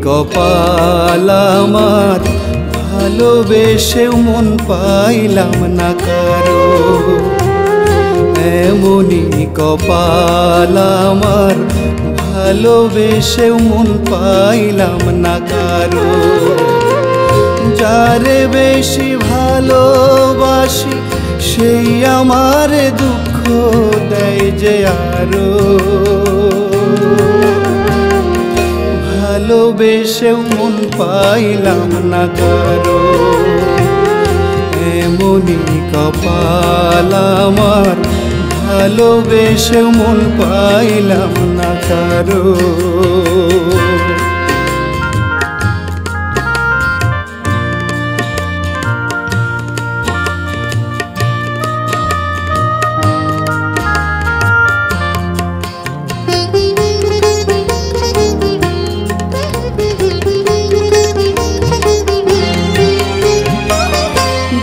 কপাল আমার, ভালোবেসেও মন পাইলাম না কারো। এমনি কপাল আমার, ভালোবেসেও মন পাইলাম না কারো। যারে বেশি ভালোবাসি সেই আমার দুঃখ দেয় যে আরো। ভালোবেসেও মন পাইলাম না কারো। এমনি কপাল আমার, ভালোবেসেও মন পাইলাম না কারো।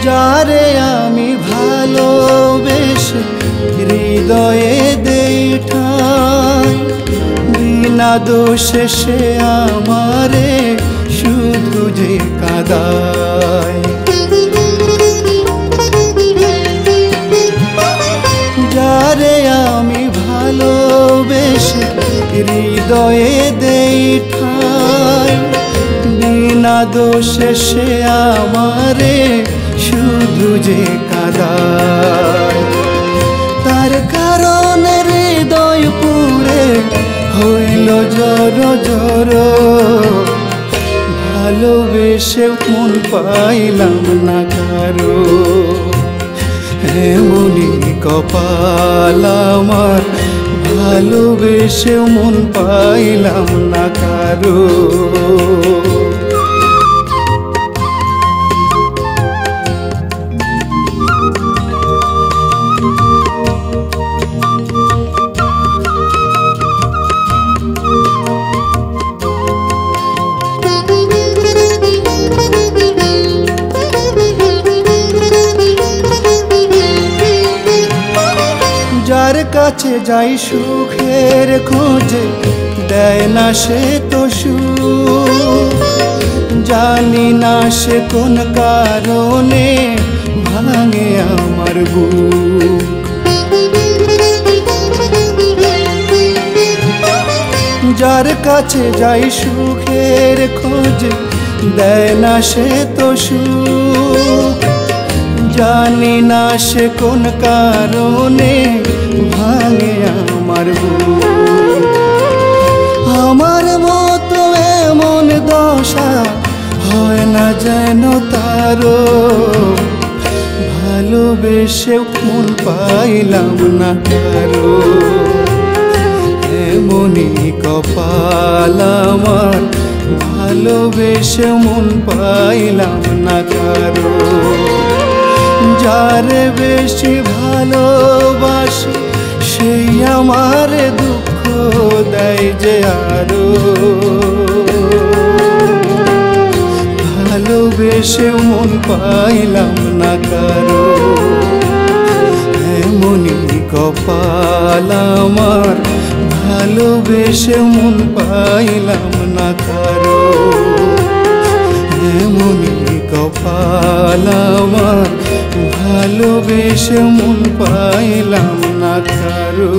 যারে আমি ভালোবেসে হৃদয়ে দেই ঠাঁই, বিনা দোষে সে আমারে শুধু যে কাঁদায়। যারে আমি ভালোবেসে হৃদয়ে দেই ঠাঁই, বিনা দোষে সে আমারে শুধু যে কাঁদায়। তার কারণে হৃদয় পুড়ে হইল জর জর, ভালোবেসে মন পাইলাম না কারো। এমনি কপাল আমার, ভালোবেসে মন পাইলাম না কারো। যার কাছে যাই সুখের খোঁজে দেয় না সে তো সুখ, জানি না সে কোন কারণে ভাঙে আমার বুক। যার কাছে যাই সুখের খোঁজে দেয় না সে তো সুখ, জানি না সে কোন কারণে ভাঙে আমার বুক। আমার মতো এমন দশা হয় না যেন তারও, ভালোবেসে মন পাইলাম না কারো। এমনি কপাল আমার, ভালোবেসে মন পাইলাম না কারো। যারে বেশি ভালোবাসি সেই আমার দুঃখ দেয় যে আরো। ভালোবেসে মন পাইলাম না কারো। এমনি কপাল আমার, ভালোবেসে মন পাইলাম না কারো। এমনি কপাল আমার, ভালোবেসে মন পাইলাম না কারো।